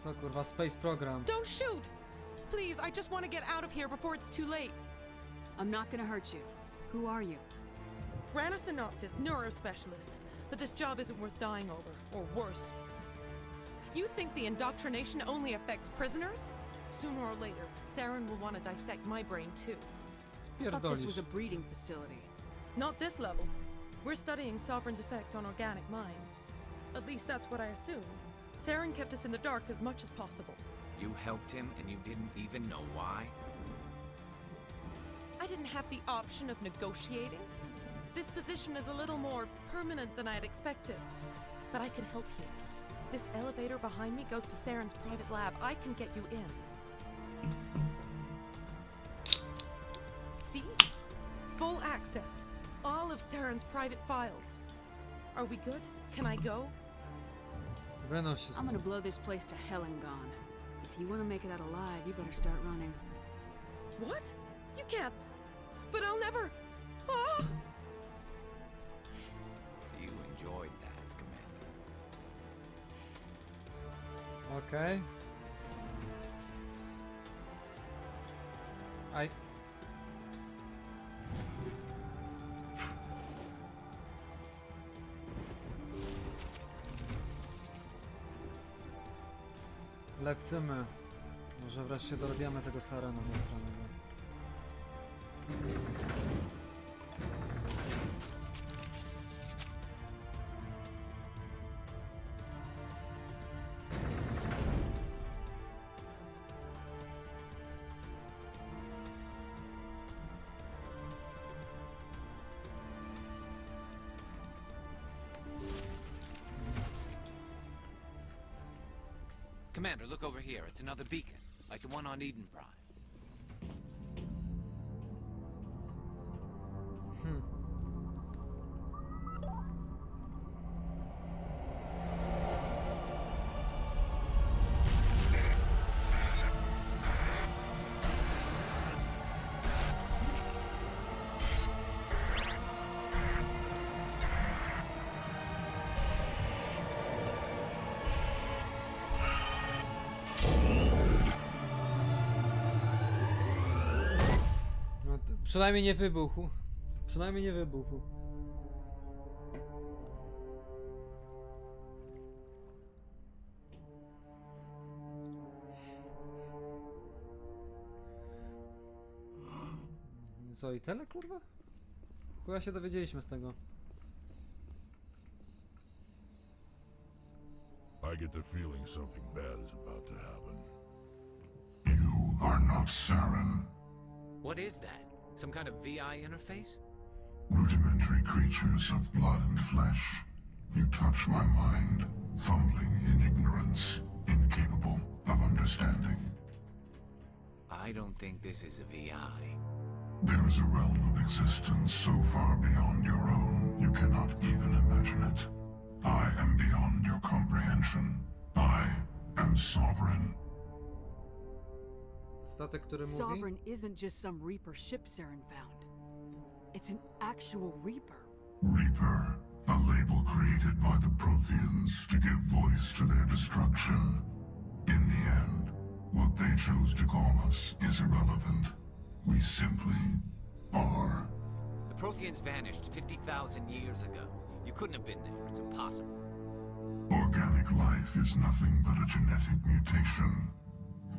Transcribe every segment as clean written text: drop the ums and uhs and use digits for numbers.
Co kurwa, space program. Don't shoot! Please, I just want to get out of here before it's too late. I'm not gonna hurt you. Who are you? Raneth the Noctis, neurospecialist. But this job isn't worth dying over, or worse. You think the indoctrination only affects prisoners? Sooner or later, Saren will want to dissect my brain too. I thought this was a breeding facility. Not this level. We're studying Sovereign's effect on organic minds. At least that's what I assumed. Saren kept us in the dark as much as possible. You helped him and you didn't even know why? I didn't have the option of negotiating. This position is a little more permanent than I had expected. But I can help you. This elevator behind me goes to Saren's private lab. I can get you in. See? Full access. All of Saren's private files. Are we good? Can I go? I'm gonna blow this place to hell and gone. If you want to make it out alive, you better start running. What? You can't. But I'll never. Ah! You enjoyed that, Commander. Okay. Lecimy. Może wreszcie dorwiemy tego Sarena ze strony. Commander, look over here. It's another beacon, like the one on Eden Prime. Przynajmniej nie wybuchł. Przynajmniej nie wybuchł. Co i tyle, kurwa? Chyba się dowiedzieliśmy z tego. I get the feeling something bad is about to happen. You are not Saren. What is that? Some kind of VI interface? Rudimentary creatures of blood and flesh. You touch my mind, fumbling in ignorance, incapable of understanding. I don't think this is a VI. There is a realm of existence so far beyond your own, you cannot even imagine it. I am beyond your comprehension. I am sovereign. Statek, który mówi? Sovereign isn't just some Reaper ship Saren found. It's an actual Reaper. Reaper, a label created by the Protheans to give voice to their destruction. In the end, what they chose to call us is irrelevant. We simply are. The Protheans vanished 50,000 years ago. You couldn't have been there. It's impossible. Organic life is nothing but a genetic mutation.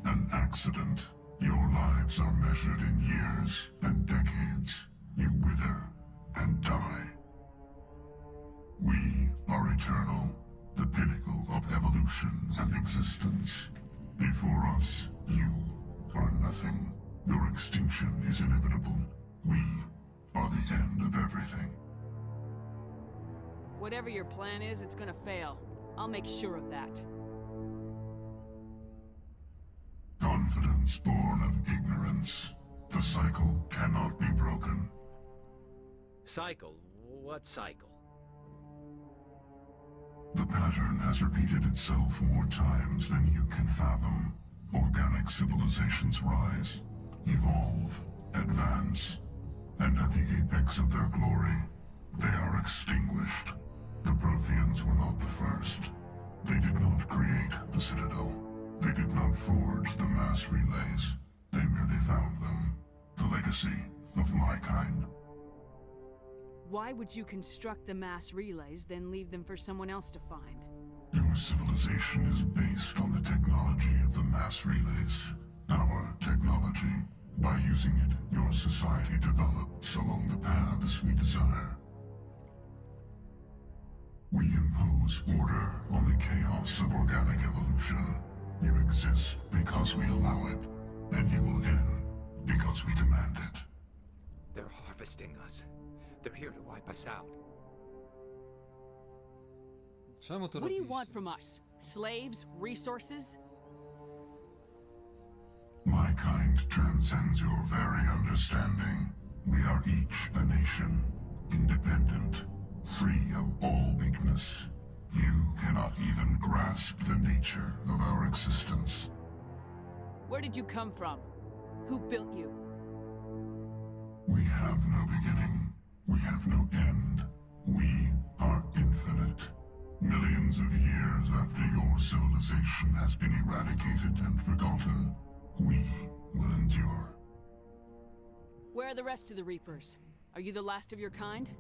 An accident. Your lives are measured in years and decades. You wither and die. We are eternal, the pinnacle of evolution and existence. Before us, you are nothing. Your extinction is inevitable. We are the end of everything. Whatever your plan is, it's gonna fail. I'll make sure of that. Confidence born of ignorance. The cycle cannot be broken. Cycle? What cycle? The pattern has repeated itself more times than you can fathom. Organic civilizations rise, evolve, advance, and at the apex of their glory, they are extinguished. The Protheans were not the first. They did not create the Citadel. They did not forge the mass relays. They merely found them. The legacy of my kind. Why would you construct the mass relays, then leave them for someone else to find? Your civilization is based on the technology of the mass relays. Our technology. By using it, your society develops along the paths we desire. We impose order on the chaos of organic evolution. You exist because we allow it, and you will end because we demand it. They're harvesting us. They're here to wipe us out. Czemu to What do you robisz? want from us? Slaves? Resources? My kind transcends your very understanding. We are each a nation, independent, free of all weakness. You cannot even grasp the nature of our existence. Where did you come from? Who built you? We have no beginning. We have no end. We are infinite. Millions of years after your civilization has been eradicated and forgotten, we will endure. Where are the rest of the Reapers? Are you the last of your kind?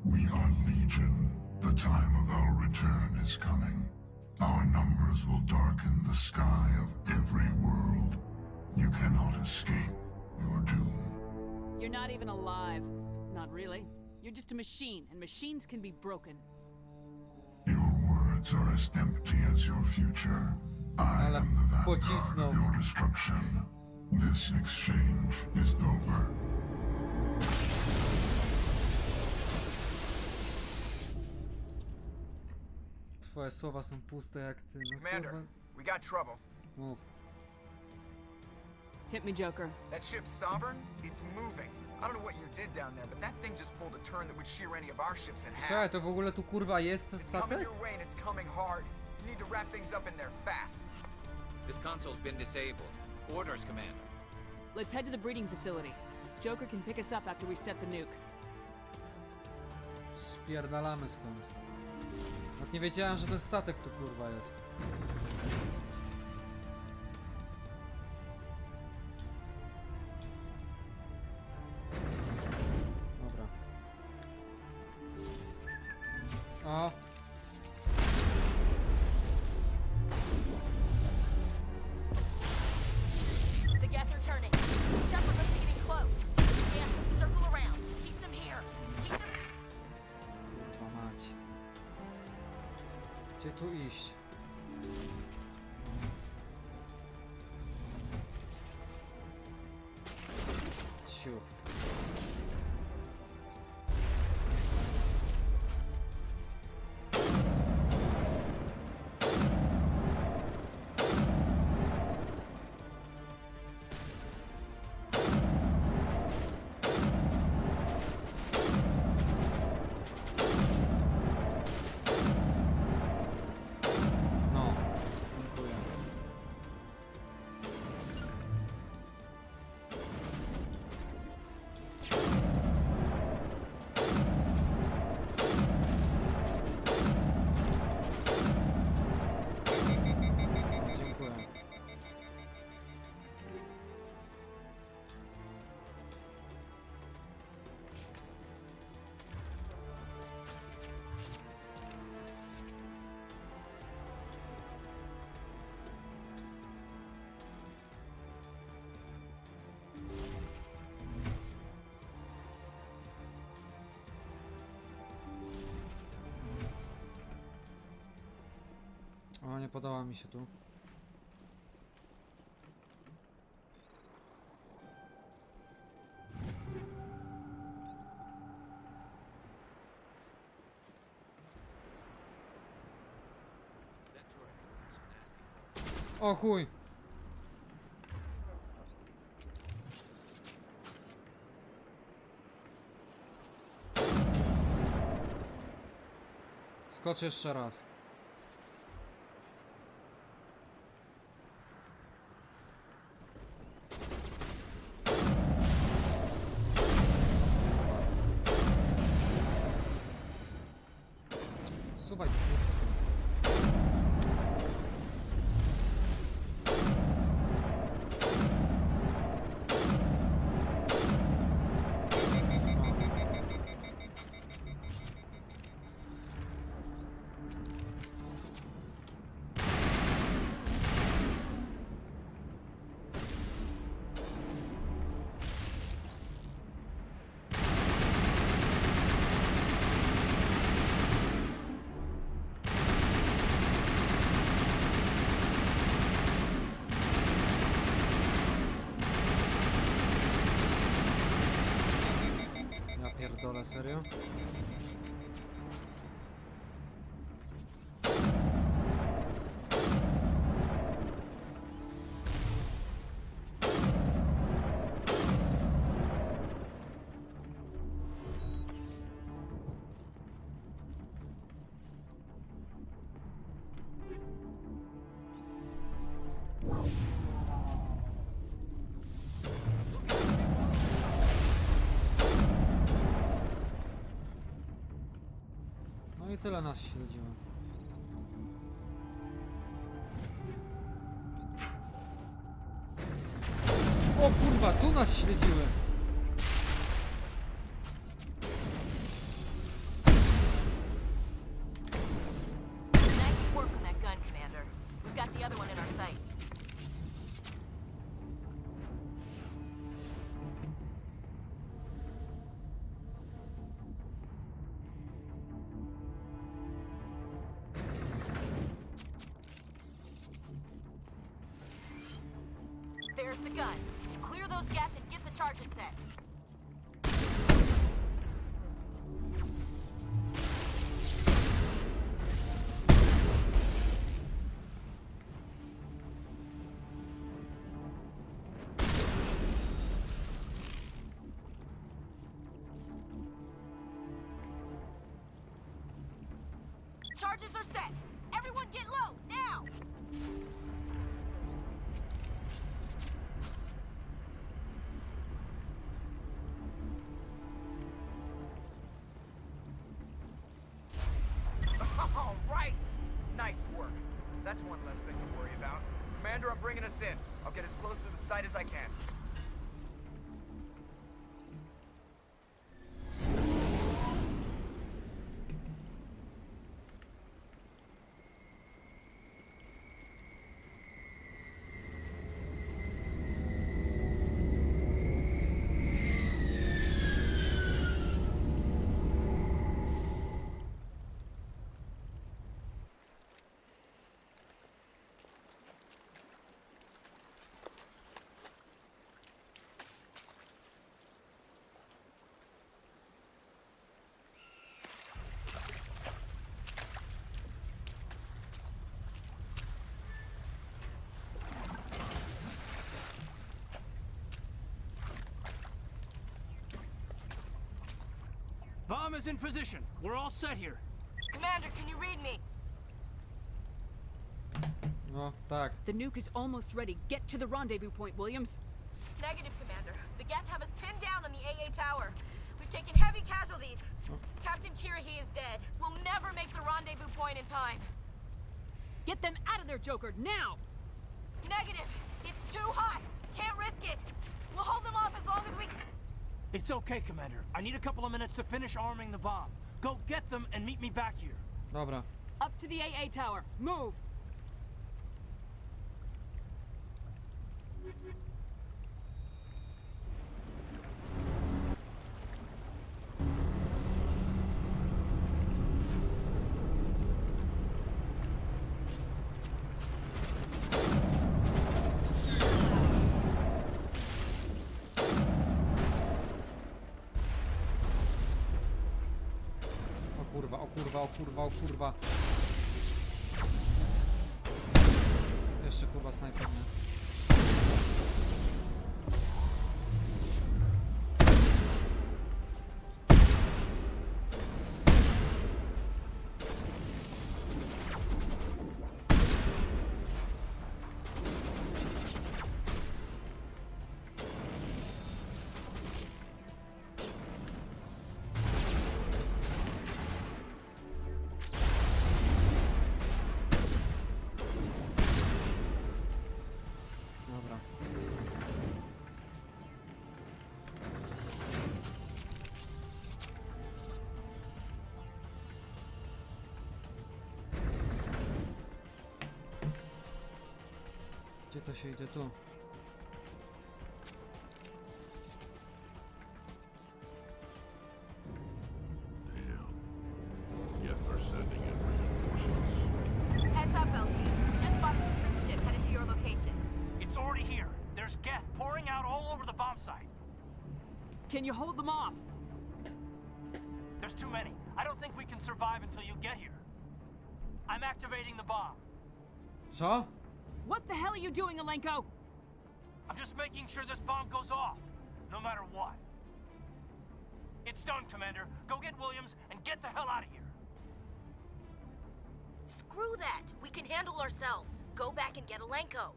We are legion. The time of our return is coming. Our numbers will darken the sky of every world. You cannot escape your doom. You're not even alive. Not really. You're just a machine, and machines can be broken. Your words are as empty as your future. I Ale am the vanguard pocisnął. of your destruction. This exchange is over. Twoje słowa są puste jak ty. No Commander, kurwa. we got trouble. Mów. Hit me, Joker. That ship's Sovereign, it's moving. I don't know what you did down there, but that thing just pulled a turn that would shear any of our ships in half. Czekaj, to w ogóle tu kurwa jest ten It's coming statek? your way and it's coming hard. You need to wrap things up in there fast. This console's been disabled. Orders, Commander. Let's head to the breeding facility. Joker can pick us up after we set the nuke. Spierdalamy stąd. Nawet nie wiedziałem, że ten statek tu kurwa jest. Dobra. O! The gas are turning. Shepard must be getting close. Gas, circle around. Keep them here. Keep them... Kurwa mać. Gdzie tu iść? Ciu. No, dziękuję. Dziękuję. O, nie podoba mi się tu. That turret could be some nasty. O chuj! Skocz jeszcze raz. Słuchaj, kurczę. pierdolę, serio? No i tyle nas śledziło. O kurwa, tu nas śledziły! Nice work on that gun, Commander. We've got the other one in our sights. There's the gun. Clear those gaps and get the charges set. Charges are set. Everyone get low, now! All right! Nice work. That's one less thing to worry about. Commander, I'm bringing us in. I'll get as close to the site as I can. Bomb is in position. We're all set here. Commander, can you read me? No, tak. The nuke is almost ready. Get to the rendezvous point, Williams. Negative, Commander. The Geth have us pinned down on the AA tower. We've taken heavy casualties. Captain Kirahi is dead. We'll never make the rendezvous point in time. Get them out of there, Joker, now! Negative. It's too hot. Can't risk it. We'll hold them off as long as we... It's okay, Commander. I need a couple of minutes to finish arming the bomb. Go get them and meet me back here. Dobra. Up to the AA tower. Move! O kurwa. Jeszcze kurwa snajper, nie? Gdzie to się idzie tu? Geth are sending in reinforcements. Heads up, LT. We just spotted a troop ship headed to your location. It's already here. There's Geth pouring out all over the bomb site. Can you hold them off? There's too many. I don't think we can survive until you get here. I'm activating the bomb. Co? What the hell are you doing, Alenko? I'm just making sure this bomb goes off, no matter what. It's done, Commander. Go get Williams and get the hell out of here. Screw that. We can handle ourselves. Go back and get Alenko.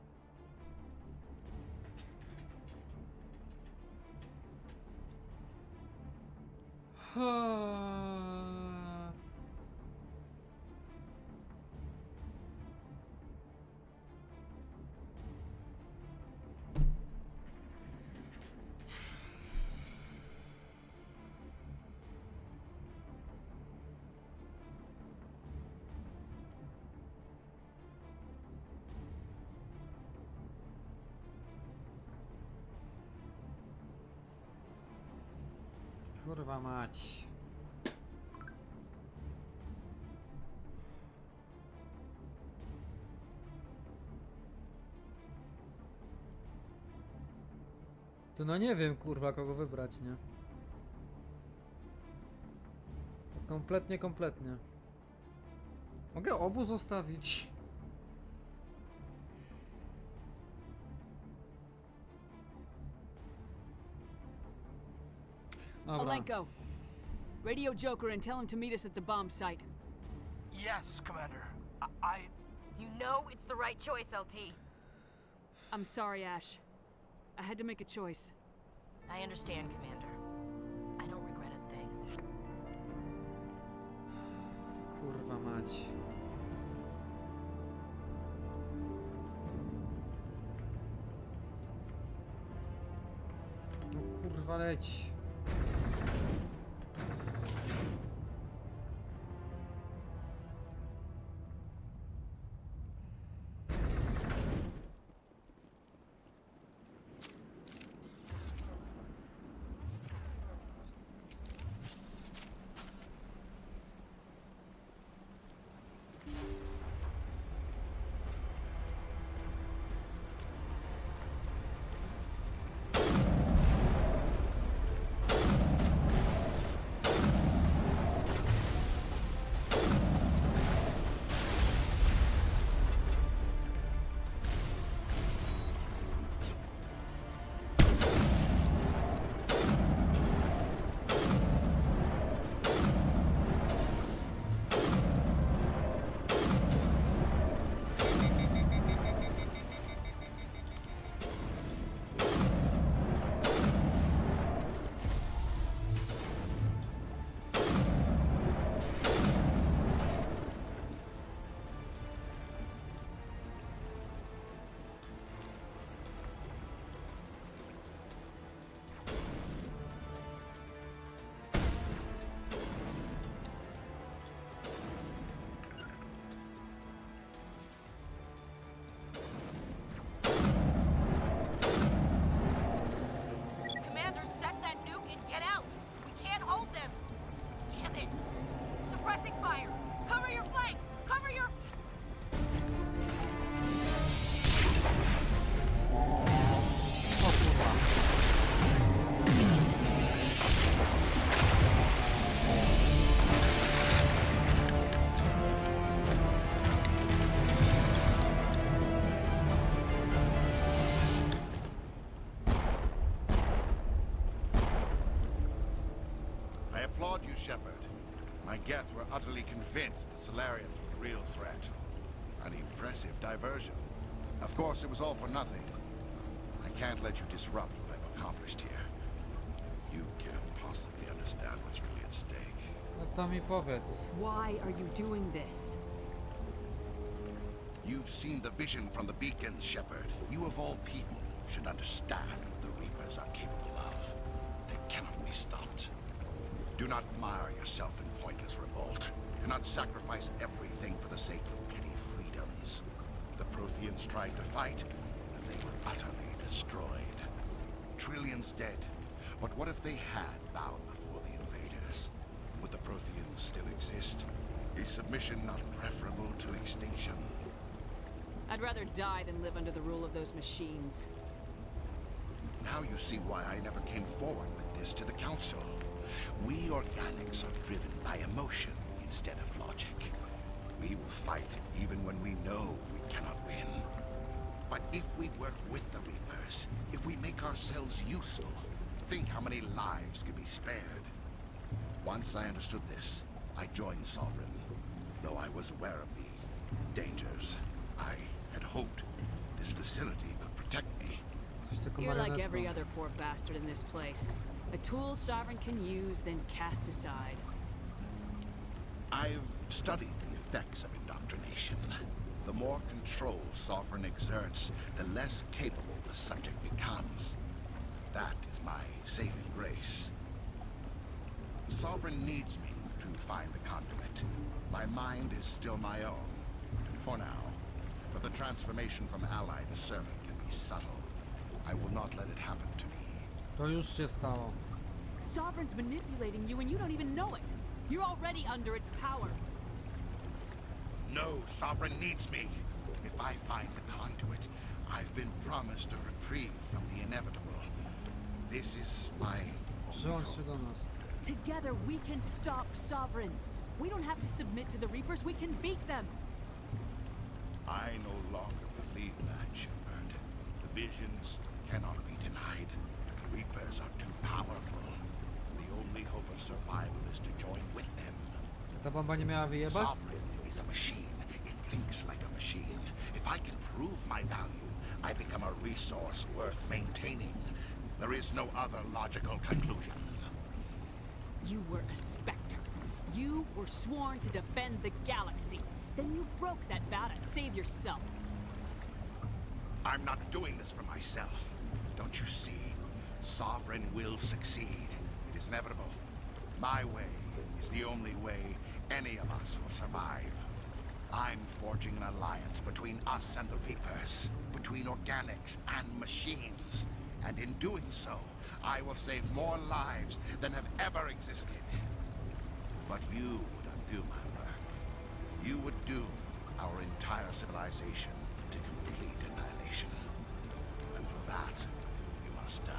Kurwa mać. To no nie wiem, kurwa, kogo wybrać, nie? Kompletnie. Mogę obu zostawić. Dobra. Alenko, radio Joker and tell him to meet us at the bomb site. Yes, Commander. You know it's the right choice, LT. I'm sorry, Ash. I had to make a choice. I understand, Commander. I don't regret a thing. Kurwa mać. No kurwa leć. Commander, set that nuke and get out. We can't hold them. Damn it. Suppressing fire. Cover your flank. Cover your... O kurwa. I applaud you, Shepard. My Geth were utterly convinced the Solarians were the real threat. An impressive diversion. Of course, it was all for nothing. I can't let you disrupt what I've accomplished here. You can't possibly understand what's really at stake. No to mi powiedz. Why are you doing this? You've seen the vision from the beacons, Shepard. You of all people should understand what the Reapers are capable of. They cannot be stopped. Do not mire yourself in pointless revolt. Do not sacrifice everything for the sake of petty freedoms. The Protheans tried to fight, and they were utterly destroyed. Trillions dead. But what if they had bowed before the invaders? Would the Protheans still exist? Is submission not preferable to extinction? I'd rather die than live under the rule of those machines. Now you see why I never came forward with this to the Council. We organics are driven by emotion instead of logic. We will fight even when we know we cannot win. But if we work with the Reapers, if we make ourselves useful, think how many lives could be spared. Once I understood this, I joined Sovereign, though I was aware of the dangers. I had hoped this facility could protect me. You're like every other poor bastard in this place. A tool Sovereign can use, then cast aside. I've studied the effects of indoctrination. The more control Sovereign exerts, the less capable the subject becomes. That is my saving grace. Sovereign needs me to find the conduit. My mind is still my own, for now. But the transformation from ally to servant can be subtle. I will not let it happen to me. To już się stało. Sovereign's manipulating you and you don't even know it. You're already under its power. No, Sovereign needs me. If I find the conduit, I've been promised a reprieve from the inevitable. This is my only Przyłącz się hope. do nas. Together we can stop Sovereign. We don't have to submit to the Reapers, we can beat them. I no longer believe that, Shepard. The visions cannot be denied. The Reapers are too powerful. The only hope of survival is to join with them. Ta bomba nie miała wyjebać? Sovereign is a machine. It thinks like a machine. If I can prove my value, I become a resource worth maintaining. There is no other logical conclusion. You were a Spectre. You were sworn to defend the galaxy. Then you broke that vow to save yourself. I'm not doing this for myself. Don't you see? Sovereign will succeed. It is inevitable. My way is the only way any of us will survive. I'm forging an alliance between us and the Reapers, between organics and machines. And in doing so, I will save more lives than have ever existed. But you would undo my work. You would doom our entire civilization to complete annihilation. And for that, you must die.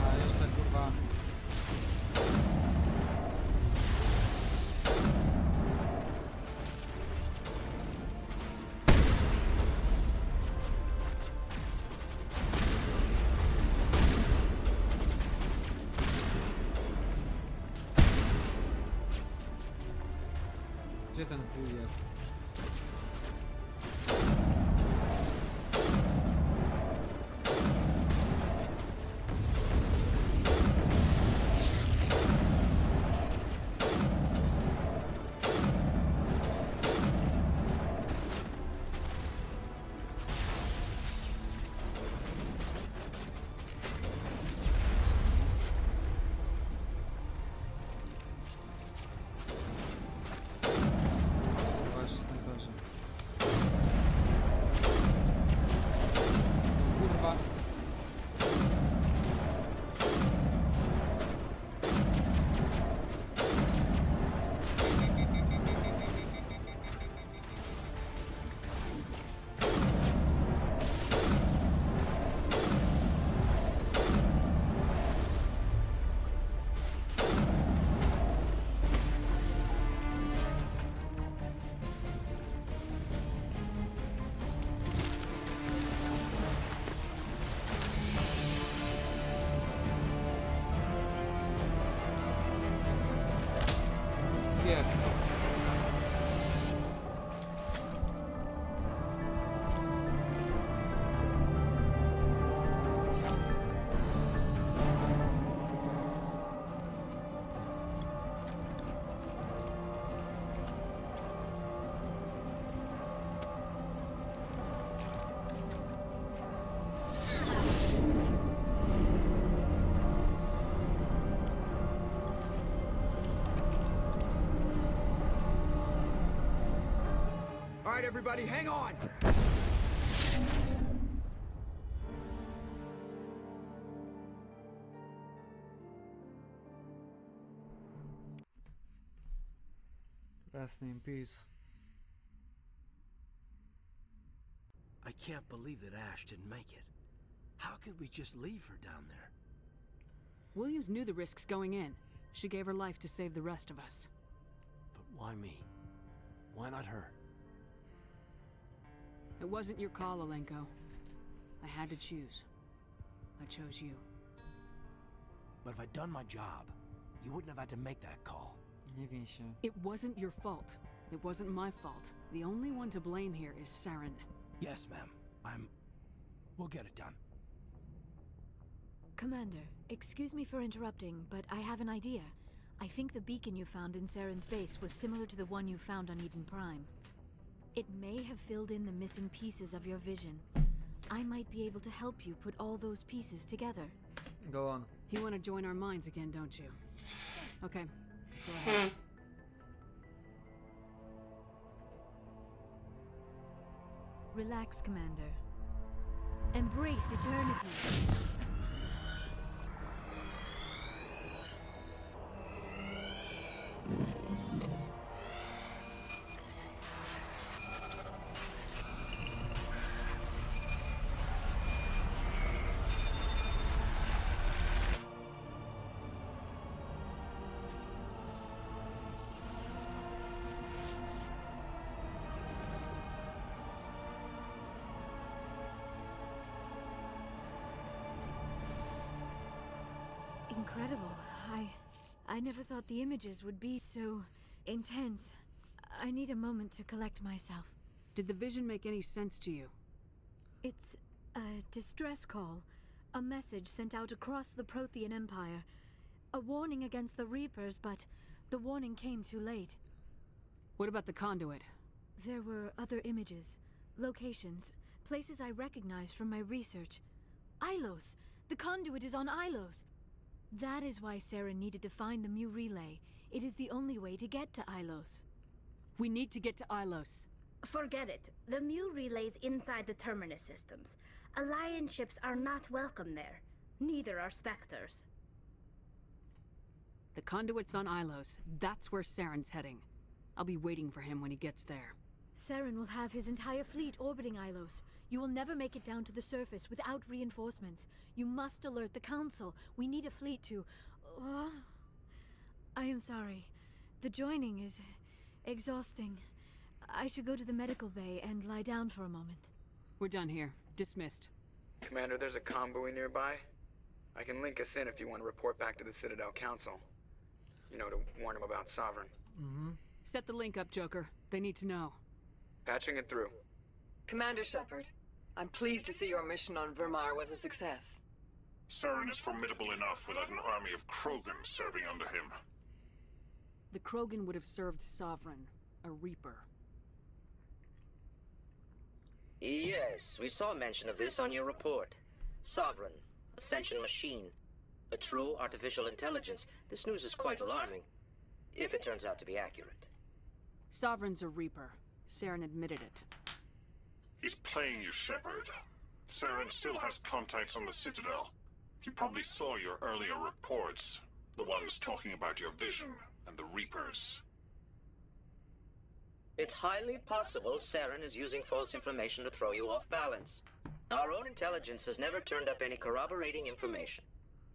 A już se kurwa. Gdzie ten chuj jest? Kurwa, jeszcze snajperzy. Kurwa. Jest. All right, everybody, hang on! Rest in peace. I can't believe that Ash didn't make it. How could we just leave her down there? Williams knew the risks going in. She gave her life to save the rest of us. But why me? Why not her? It wasn't your call, Alenko. I had to choose. I chose you. But if I'd done my job, you wouldn't have had to make that call. Nie win się. It wasn't your fault. It wasn't my fault. The only one to blame here is Saren. Yes, ma'am. We'll get it done. Commander, excuse me for interrupting, but I have an idea. I think the beacon you found in Saren's base was similar to the one you found on Eden Prime. It may have filled in the missing pieces of your vision. I might be able to help you put all those pieces together. Go on. You want to join our minds again, don't you? Okay, go ahead. Relax, Commander. Embrace eternity. Incredible. I never thought the images would be so intense. I need a moment to collect myself. Did the vision make any sense to you? It's a distress call. A message sent out across the Prothean Empire. A warning against the Reapers, but the warning came too late. What about the conduit? There were other images, locations, places I recognized from my research. Ilos! The conduit is on Ilos! That is why Saren needed to find the Mu relay. It is the only way to get to Ilos. We need to get to Ilos. Forget it. The Mu relay's inside the Terminus systems. Alliance ships are not welcome there. Neither are Spectres. The conduit's on Ilos. That's where Saren's heading. I'll be waiting for him when he gets there. Saren will have his entire fleet orbiting Ilos. You will never make it down to the surface without reinforcements. You must alert the Council. We need a fleet to... I am sorry. The joining is exhausting. I should go to the medical bay and lie down for a moment. We're done here. Dismissed. Commander, there's a convoy nearby. I can link us in if you want to report back to the Citadel Council. You know, to warn them about Sovereign. Set the link up, Joker. They need to know. Patching it through. Commander Shepard, I'm pleased to see your mission on Vermar was a success. Saren is formidable enough without an army of Krogan serving under him. The Krogan would have served Sovereign, a Reaper. Yes, we saw mention of this on your report. Sovereign, Ascension machine, a true artificial intelligence. This news is quite alarming, if it turns out to be accurate. Sovereign's a Reaper. Saren admitted it. He's playing you, Shepard. Saren still has contacts on the Citadel. He probably saw your earlier reports. The ones talking about your vision and the Reapers. It's highly possible Saren is using false information to throw you off balance. Our own intelligence has never turned up any corroborating information.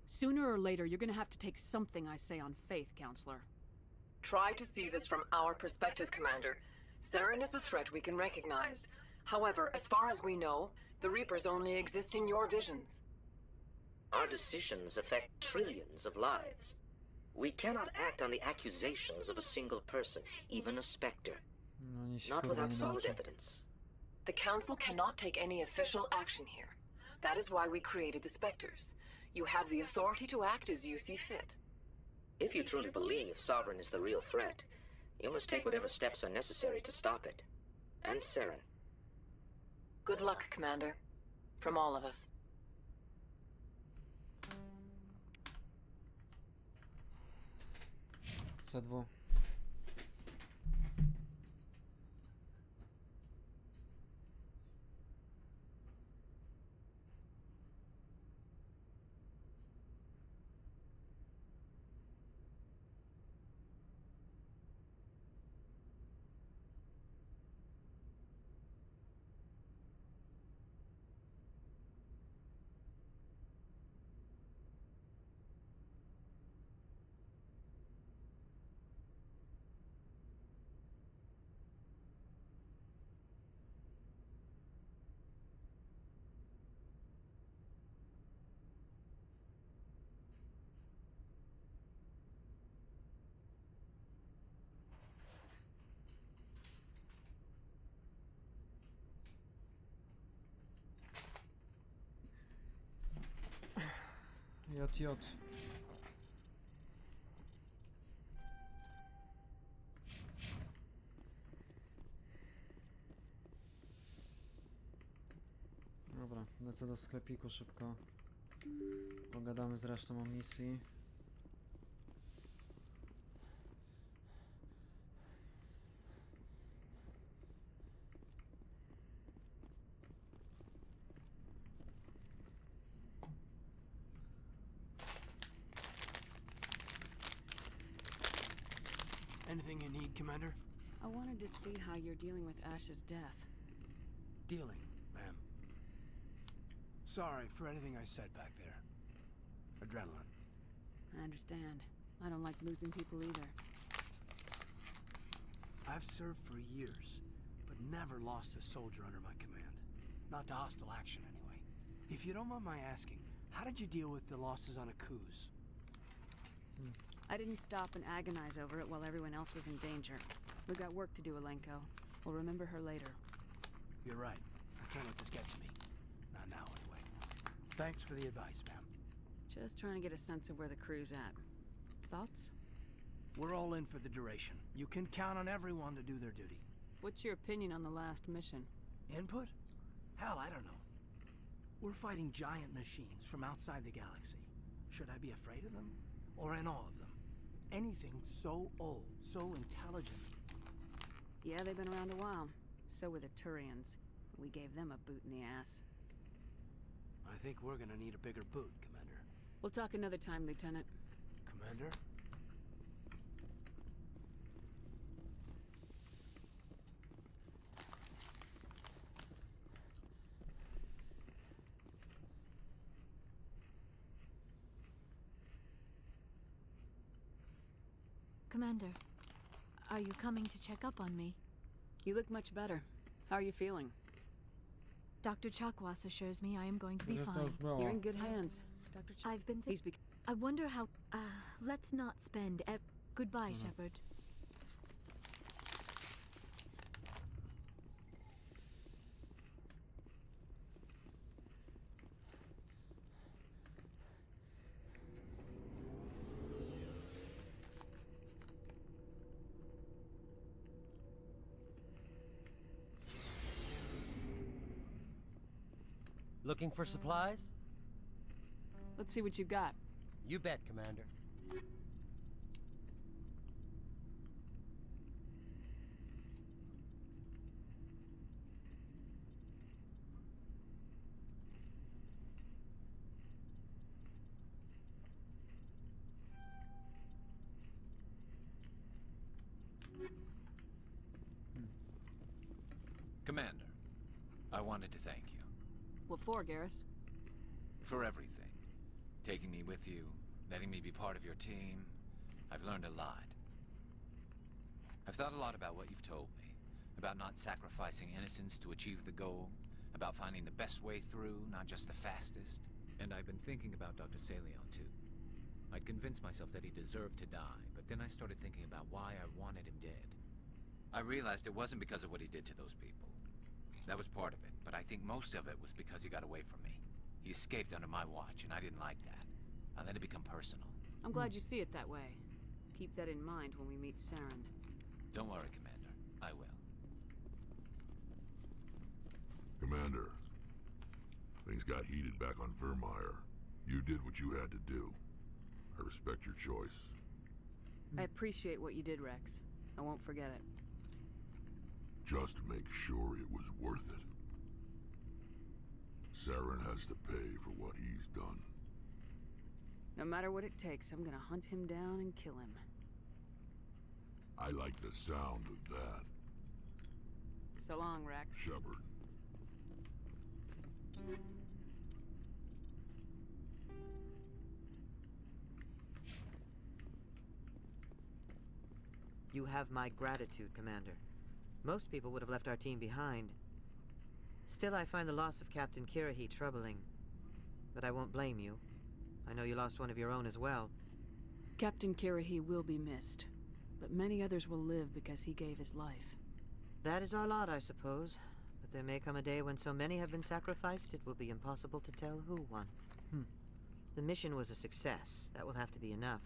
Sooner or later, you're gonna have to take something I say on faith, Counselor. Try to see this from our perspective, Commander. Saren is a threat we can recognize. However, as far as we know, the Reapers only exist in your visions. Our decisions affect trillions of lives. We cannot act on the accusations of a single person, even a Spectre. Not without solid evidence. The Council cannot take any official action here. That is why we created the Spectres. You have the authority to act as you see fit. If you truly believe Sovereign is the real threat, you must take whatever steps are necessary to stop it. And Saren. Good luck, Commander. From all of us. C2. JJ. Dobra, lecę do sklepiku szybko. Pogadamy z resztą o misji. Anything you need, Commander? I wanted to see how you're dealing with Ash's death. Dealing, ma'am. Sorry for anything I said back there. Adrenaline. I understand. I don't like losing people either. I've served for years, but never lost a soldier under my command. Not to hostile action, anyway. If you don't mind my asking, how did you deal with the losses on Akuz? I didn't stop and agonize over it while everyone else was in danger. We've got work to do, Alenko. We'll remember her later. You're right. I can't let this get to me. Not now, anyway. Thanks for the advice, ma'am. Just trying to get a sense of where the crew's at. Thoughts? We're all in for the duration. You can count on everyone to do their duty. What's your opinion on the last mission? Input? Hell, I don't know. We're fighting giant machines from outside the galaxy. Should I be afraid of them? Or in awe of them? Anything so old, so intelligent. Yeah, they've been around a while. So were the Turians. We gave them a boot in the ass. I think we're gonna need a bigger boot, Commander. We'll talk another time, Lieutenant. Commander? Commander, are you coming to check up on me? You look much better. How are you feeling? Dr. Chakwas assures me I am going to be fine. You're in good hands. Dr. I've been I wonder how... let's not spend Goodbye, Shepard. Looking for supplies? Let's see what you got. You bet, Commander. Commander, I wanted to thank you. What for, Garrus? For everything. Taking me with you, letting me be part of your team. I've learned a lot. I've thought a lot about what you've told me. About not sacrificing innocence to achieve the goal. About finding the best way through, not just the fastest. And I've been thinking about Dr. Saleon, too. I'd convinced myself that he deserved to die, but then I started thinking about why I wanted him dead. I realized it wasn't because of what he did to those people. That was part of it, but I think most of it was because he got away from me. He escaped under my watch, and I didn't like that. I let it become personal. I'm glad you see it that way. Keep that in mind when we meet Saren. Don't worry, Commander. I will. Commander, things got heated back on Vermeer. You did what you had to do. I respect your choice. I appreciate what you did, Rex. I won't forget it. Just make sure it was worth it. Saren has to pay for what he's done. No matter what it takes, I'm gonna hunt him down and kill him. I like the sound of that. So long, Rex. Shepard. You have my gratitude, Commander. Most people would have left our team behind. Still, I find the loss of Captain Kirahi troubling. But I won't blame you. I know you lost one of your own as well. Captain Kirahi will be missed, but many others will live because he gave his life. That is our lot, I suppose. But there may come a day when so many have been sacrificed, it will be impossible to tell who won. The mission was a success. That will have to be enough.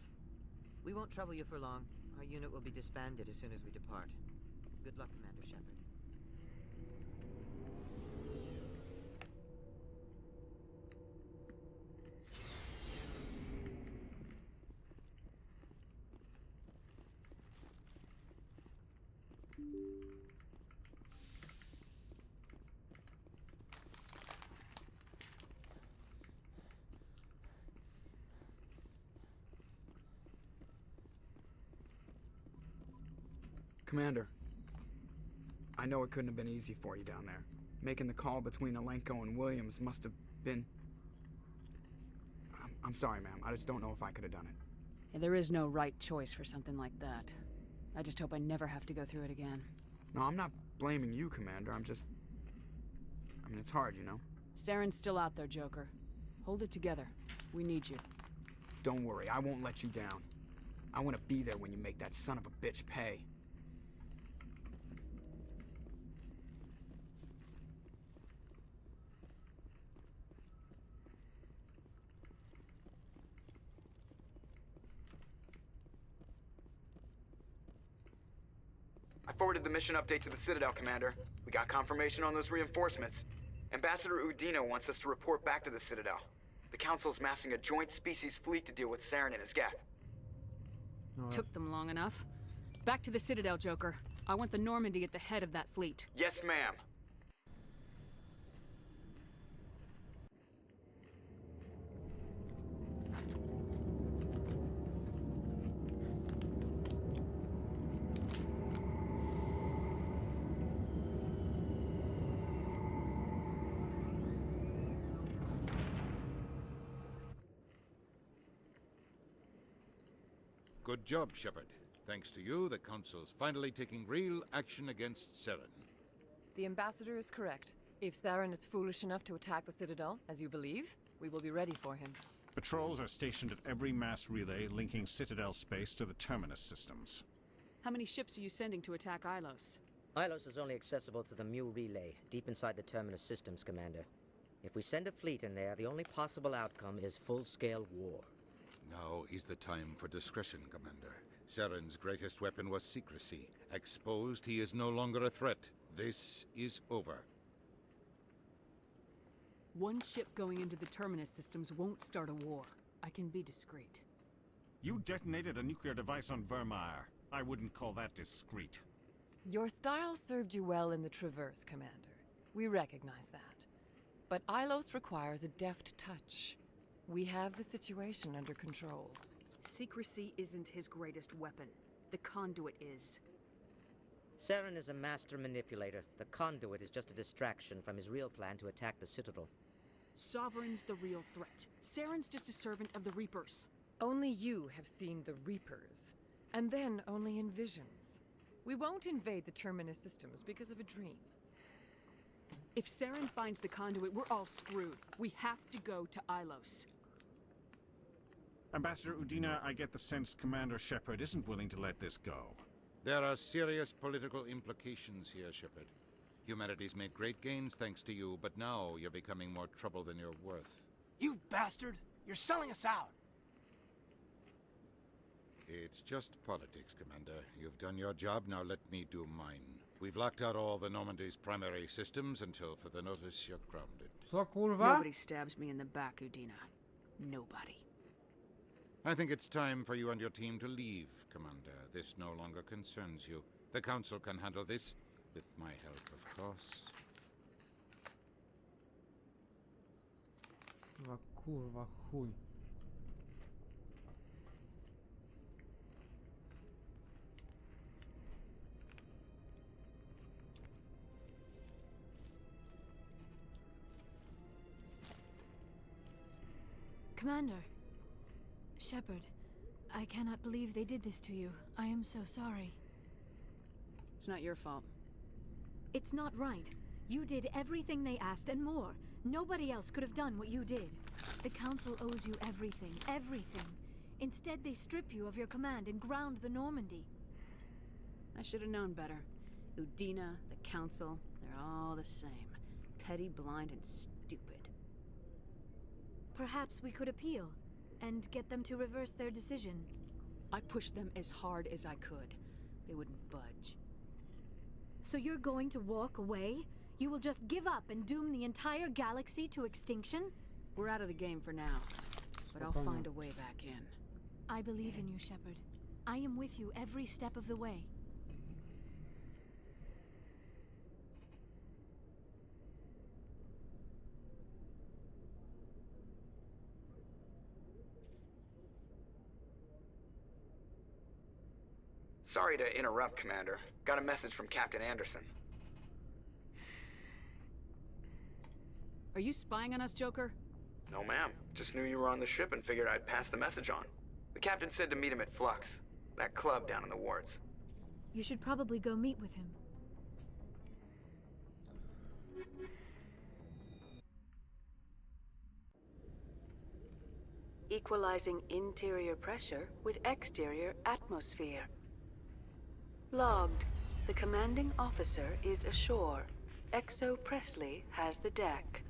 We won't trouble you for long. Our unit will be disbanded as soon as we depart. Good luck, Commander Shepard. Commander, I know it couldn't have been easy for you down there. Making the call between Alenko and Williams must have been... I'm sorry, ma'am. I just don't know if I could have done it. Yeah, there is no right choice for something like that. I just hope I never have to go through it again. No, I'm not blaming you, Commander. I'm just... I mean, it's hard, you know? Saren's still out there, Joker. Hold it together. We need you. Don't worry, I won't let you down. I want to be there when you make that son of a bitch pay. I forwarded the mission update to the Citadel, Commander. We got confirmation on those reinforcements. Ambassador Udina wants us to report back to the Citadel. The Council's massing a joint species fleet to deal with Saren and his Geth. Took them long enough. Back to the Citadel, Joker. I want the Normandy at the head of that fleet. Yes, ma'am. Good job, Shepard. Thanks to you, the Council's finally taking real action against Saren. The Ambassador is correct. If Saren is foolish enough to attack the Citadel, as you believe, we will be ready for him. Patrols are stationed at every mass relay linking Citadel space to the Terminus systems. How many ships are you sending to attack Ilos? Ilos is only accessible to the Mu relay, deep inside the Terminus systems, Commander. If we send a fleet in there, the only possible outcome is full-scale war. Now is the time for discretion, Commander. Saren's greatest weapon was secrecy. Exposed, he is no longer a threat. This is over. One ship going into the Terminus systems won't start a war. I can be discreet. You detonated a nuclear device on Vermeer. I wouldn't call that discreet. Your style served you well in the Traverse, Commander. We recognize that. But Ilos requires a deft touch. We have the situation under control. Secrecy isn't his greatest weapon. The conduit is. Saren is a master manipulator. The conduit is just a distraction from his real plan to attack the Citadel. Sovereign's the real threat. Saren's just a servant of the Reapers. Only you have seen the Reapers, and then only in visions. We won't invade the Terminus systems because of a dream. If Saren finds the conduit, we're all screwed. We have to go to Ilos. Ambassador Udina, I get the sense Commander Shepard isn't willing to let this go. There are serious political implications here, Shepard. Humanity's made great gains thanks to you, but now you're becoming more trouble than you're worth. You bastard! You're selling us out! It's just politics, Commander. You've done your job, now let me do mine. We've locked out all the Normandy's primary systems until further notice you're grounded. Co kurwa? Nobody stabs me in the back, Udina. Nobody. I think it's time for you and your team to leave, Commander. This no longer concerns you. The Council can handle this, with my help, of course. Kurwa chuj. Commander. Shepard, I cannot believe they did this to you. I am so sorry. It's not your fault. It's not right. You did everything they asked and more. Nobody else could have done what you did. The Council owes you everything, everything. Instead, they strip you of your command and ground the Normandy. I should have known better. Udina, the Council, they're all the same. Petty, blind, and stupid. Perhaps we could appeal and get them to reverse their decision. I pushed them as hard as I could. They wouldn't budge. So you're going to walk away? You will just give up and doom the entire galaxy to extinction? We're out of the game for now, but I'll find a way back in. I believe in you, Shepard. I am with you every step of the way. Sorry to interrupt, Commander. Got a message from Captain Anderson. Are you spying on us, Joker? No, ma'am. Just knew you were on the ship and figured I'd pass the message on. The captain said to meet him at Flux, that club down in the wards. You should probably go meet with him. Equalizing interior pressure with exterior atmosphere. Logged. The commanding officer is ashore. Exo Presley has the deck.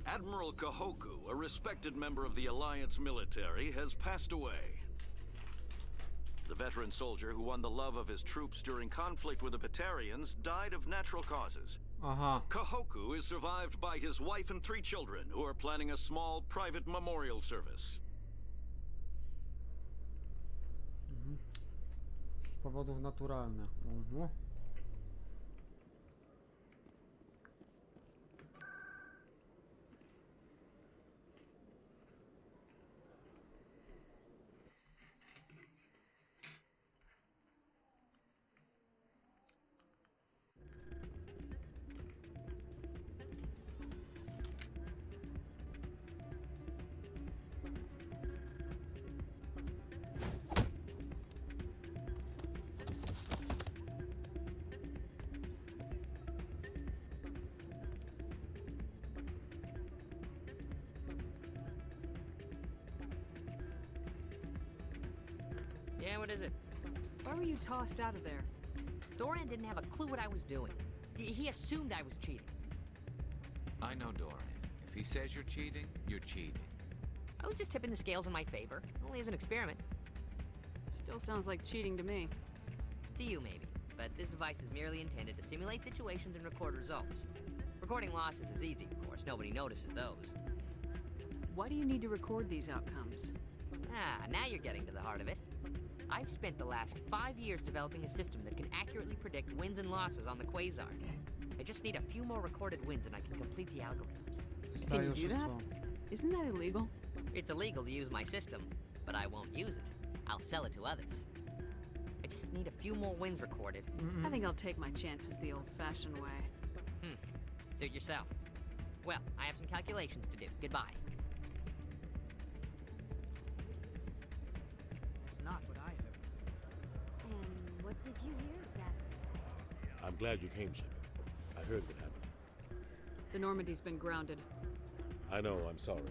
Admiral Kahoku, a respected member of the Alliance military, has passed away. The veteran soldier who won the love of his troops during conflict with the Batarians died of natural causes. Kahoku is survived by his wife and 3 children, who are planning a small private memorial service. Z powodów naturalnych. Yeah, what is it? Why were you tossed out of there? Doran didn't have a clue what I was doing. He assumed I was cheating. I know Doran. If he says you're cheating, you're cheating. I was just tipping the scales in my favor. Only as an experiment. Still sounds like cheating to me. To you, maybe. But this device is merely intended to simulate situations and record results. Recording losses is easy, of course. Nobody notices those. Why do you need to record these outcomes? Ah, now you're getting to the heart of it. I've spent the last 5 years developing a system that can accurately predict wins and losses on the Quasar. I just need a few more recorded wins and I can complete the algorithms. Can you do that? Isn't that illegal? It's illegal to use my system, but I won't use it. I'll sell it to others. I just need a few more wins recorded. I think I'll take my chances the old-fashioned way. Suit yourself. Well, I have some calculations to do. Goodbye. That's not what I heard. And what did you hear exactly? I'm glad you came, Shepard. I heard what happened. The Normandy's been grounded. I know, I'm sorry.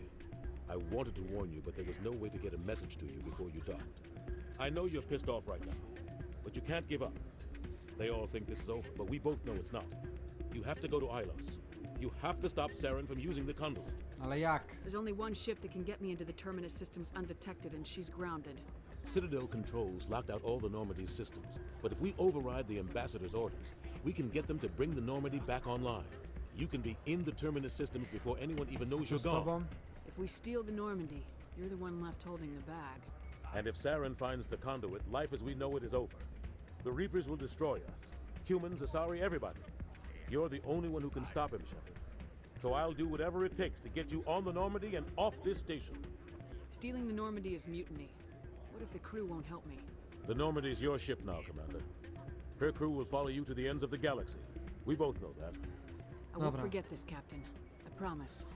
I wanted to warn you, but there was no way to get a message to you before you docked. I know you're pissed off right now, but you can't give up. They all think this is over, but we both know it's not. You have to go to Ilos. You have to stop Saren from using the conduit. Ale jak? There's only one ship that can get me into the Terminus systems undetected, and she's grounded. Citadel controls locked out all the Normandy's systems, but if we override the Ambassador's orders, we can get them to bring the Normandy back online. You can be in the Terminus systems before anyone even knows you're gone. If we steal the Normandy, you're the one left holding the bag. And if Saren finds the conduit, life as we know it is over. The Reapers will destroy us. Humans, Asari, everybody. You're the only one who can stop him, Shepard. So I'll do whatever it takes to get you on the Normandy and off this station. Stealing the Normandy is mutiny. What if the crew won't help me? The Normandy's your ship now, Commander. Her crew will follow you to the ends of the galaxy. We both know that. I won't forget this, Captain. I promise.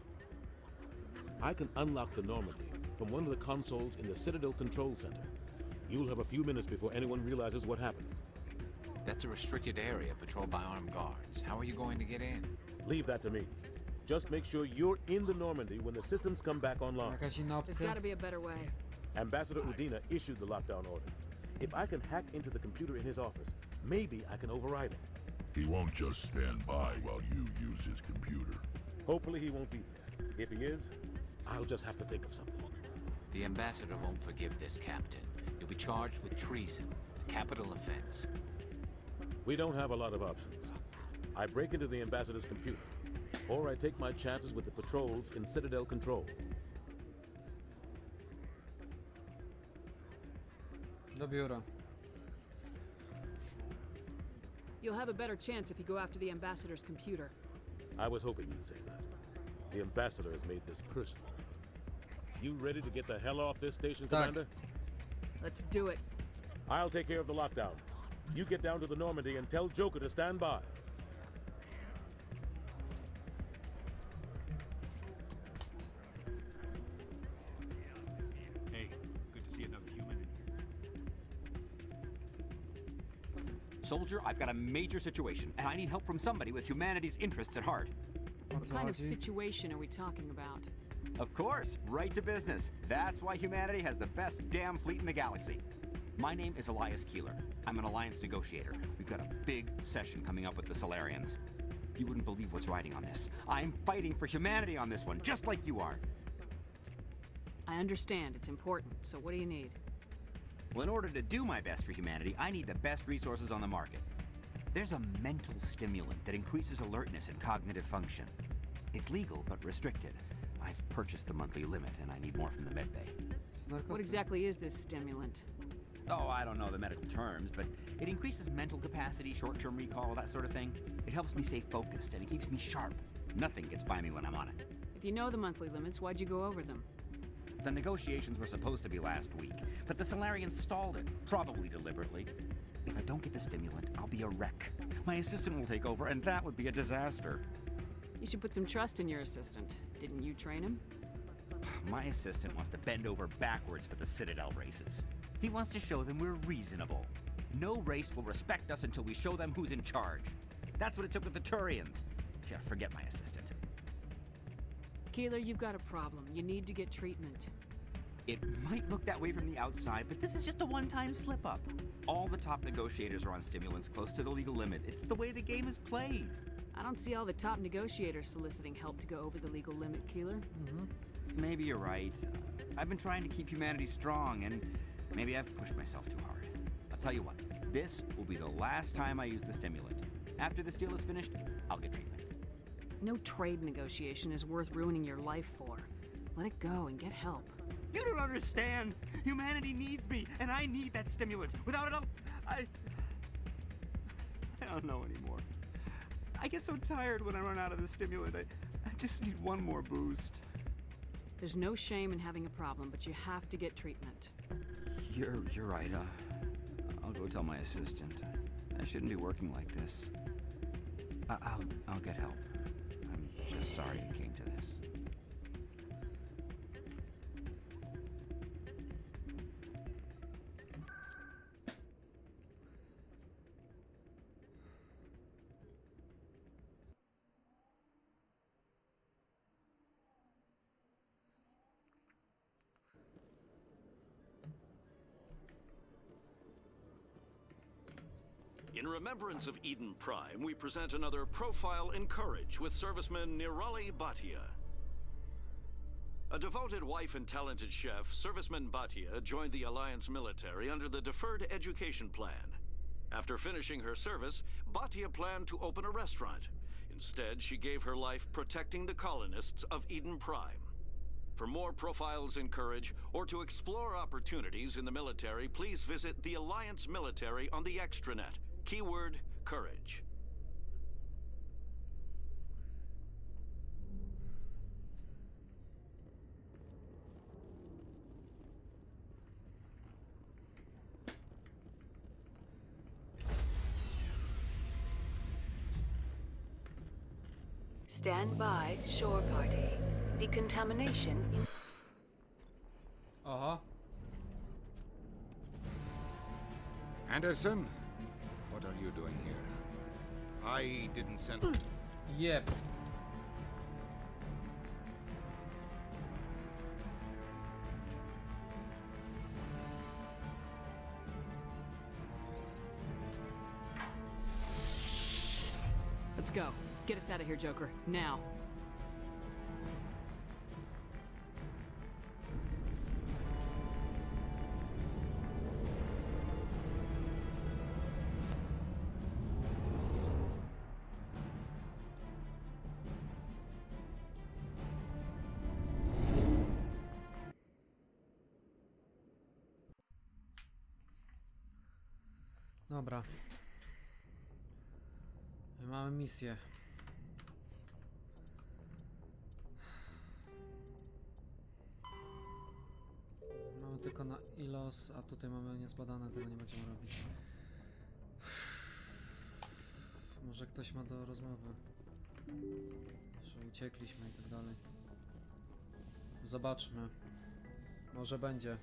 I can unlock the Normandy from one of the consoles in the Citadel Control Center. You'll have a few minutes before anyone realizes what happened. That's a restricted area patrolled by armed guards. How are you going to get in? Leave that to me. Just make sure you're in the Normandy when the systems come back online. There's gotta be a better way. Ambassador Udina issued the lockdown order. If I can hack into the computer in his office, maybe I can override it. He won't just stand by while you use his computer. Hopefully he won't be there. If he is, I'll just have to think of something. The ambassador won't forgive this, Captain. You'll be charged with treason, a capital offense. We don't have a lot of options. I break into the ambassador's computer, or I take my chances with the patrols in Citadel control. Do biura. You'll have a better chance if you go after the ambassador's computer. I was hoping you'd say that. The ambassador has made this personal. You ready to get the hell off this station, Commander? Let's do it. I'll take care of the lockdown. You get down to the Normandy and tell Joker to stand by. Hey, good to see another human in here. Soldier, I've got a major situation, and I need help from somebody with humanity's interests at heart. What kind of situation are we talking about? Of course, right to business. That's why humanity has the best damn fleet in the galaxy. My name is Elias Keeler. I'm an alliance negotiator. We've got a big session coming up with the Solarians. You wouldn't believe what's riding on this. I'm fighting for humanity on this one, just like you are. I understand. It's important. So what do you need? Well, in order to do my best for humanity, I need the best resources on the market. There's a mental stimulant that increases alertness and cognitive function. It's legal, but restricted. I've purchased the monthly limit, and I need more from the medbay. What exactly is this stimulant? Oh, I don't know the medical terms, but it increases mental capacity, short-term recall, that sort of thing. It helps me stay focused, and it keeps me sharp. Nothing gets by me when I'm on it. If you know the monthly limits, why'd you go over them? The negotiations were supposed to be last week, but the Solarians stalled it, probably deliberately. If I don't get the stimulant, I'll be a wreck. My assistant will take over, and that would be a disaster. You should put some trust in your assistant. Didn't you train him? My assistant wants to bend over backwards for the Citadel races. He wants to show them we're reasonable. No race will respect us until we show them who's in charge. That's what it took with the Turians. Yeah, forget my assistant. Keeler, you've got a problem. You need to get treatment. It might look that way from the outside, but this is just a one-time slip-up. All the top negotiators are on stimulants close to the legal limit. It's the way the game is played. I don't see all the top negotiators soliciting help to go over the legal limit, Keeler. Maybe you're right. I've been trying to keep humanity strong, and maybe I've pushed myself too hard. I'll tell you what, this will be the last time I use the stimulant. After this deal is finished, I'll get treatment. No trade negotiation is worth ruining your life for. Let it go and get help. You don't understand! Humanity needs me, and I need that stimulant. Without it, I don't know anymore. I get so tired when I run out of the stimulant. I just need one more boost. There's no shame in having a problem, but you have to get treatment. You're right. I'll go tell my assistant. I shouldn't be working like this. I'll get help. I'm just sorry it came to this. In remembrance of Eden Prime, we present another profile in courage with serviceman Nirali Bhatia. A devoted wife and talented chef, serviceman Bhatia joined the Alliance military under the Deferred Education Plan. After finishing her service, Bhatia planned to open a restaurant. Instead, she gave her life protecting the colonists of Eden Prime. For more profiles in courage, or to explore opportunities in the military, please visit the Alliance military on the extranet. Keyword, courage. Stand by, shore party. Decontamination in... Anderson? What are you doing here? I didn't send... Yep. go. Get us out of here, Joker. Now. Dobra. Mamy misję. Mamy tylko na ilos, a tutaj mamy niezbadane, tego nie będziemy robić. Może ktoś ma do rozmowy. Że uciekliśmy i tak dalej. Zobaczmy. Może będzie.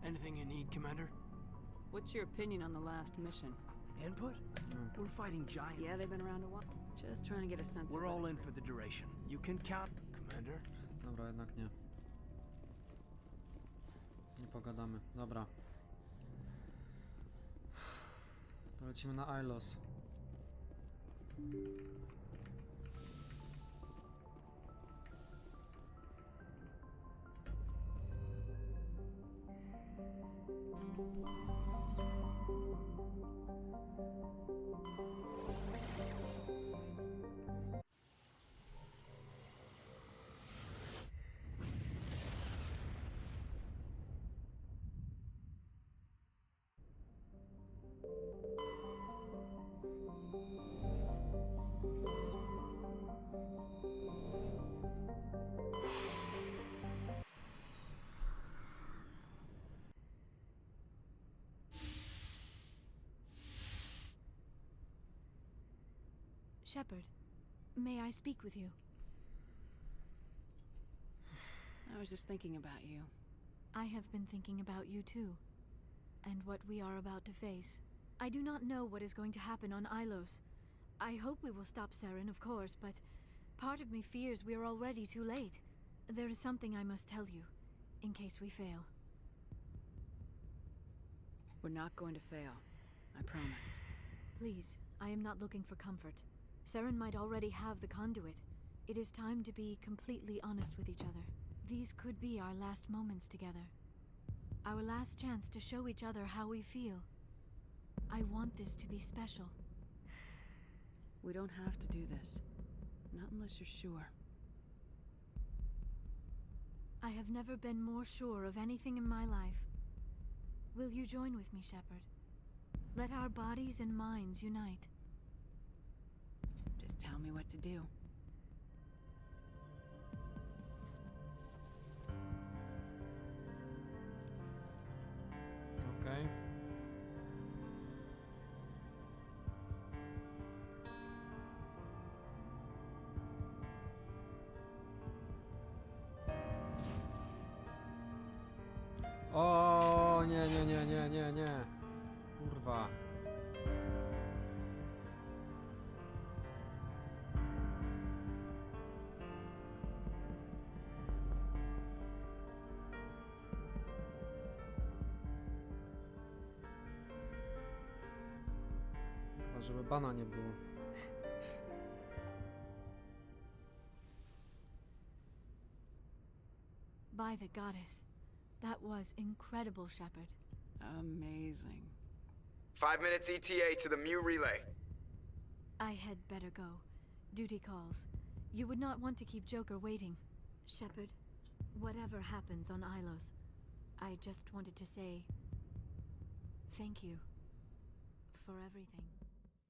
Anything you need, Commander? What's your opinion on the last mission? Input? We're fighting giants. Yeah, they've been around a while. Just trying to get a sense We're of all in for the duration. You can count, Commander. Dobra, jednak nie. Nie pogadamy. Dobra. To lecimy na Ilos. Shepard, may I speak with you? I was just thinking about you. I have been thinking about you too, and what we are about to face. I do not know what is going to happen on Ilos. I hope we will stop Saren, of course, but part of me fears we are already too late. There is something I must tell you, in case we fail. We're not going to fail. I promise. Please, I am not looking for comfort. Saren might already have the conduit. It is time to be completely honest with each other. These could be our last moments together. Our last chance to show each other how we feel. I want this to be special. We don't have to do this. Not unless you're sure. I have never been more sure of anything in my life. Will you join with me, Shepard? Let our bodies and minds unite. Just tell me what to do. Okay. O nie, nie, nie, nie, nie, nie. Kurwa. Kurwa, żeby bana nie było. By the goddess. That was incredible, Shepard. Amazing. 5 minutes ETA to the Mu relay. I had better go. Duty calls. You would not want to keep Joker waiting. Shepard, whatever happens on Ilos, I just wanted to say thank you for everything.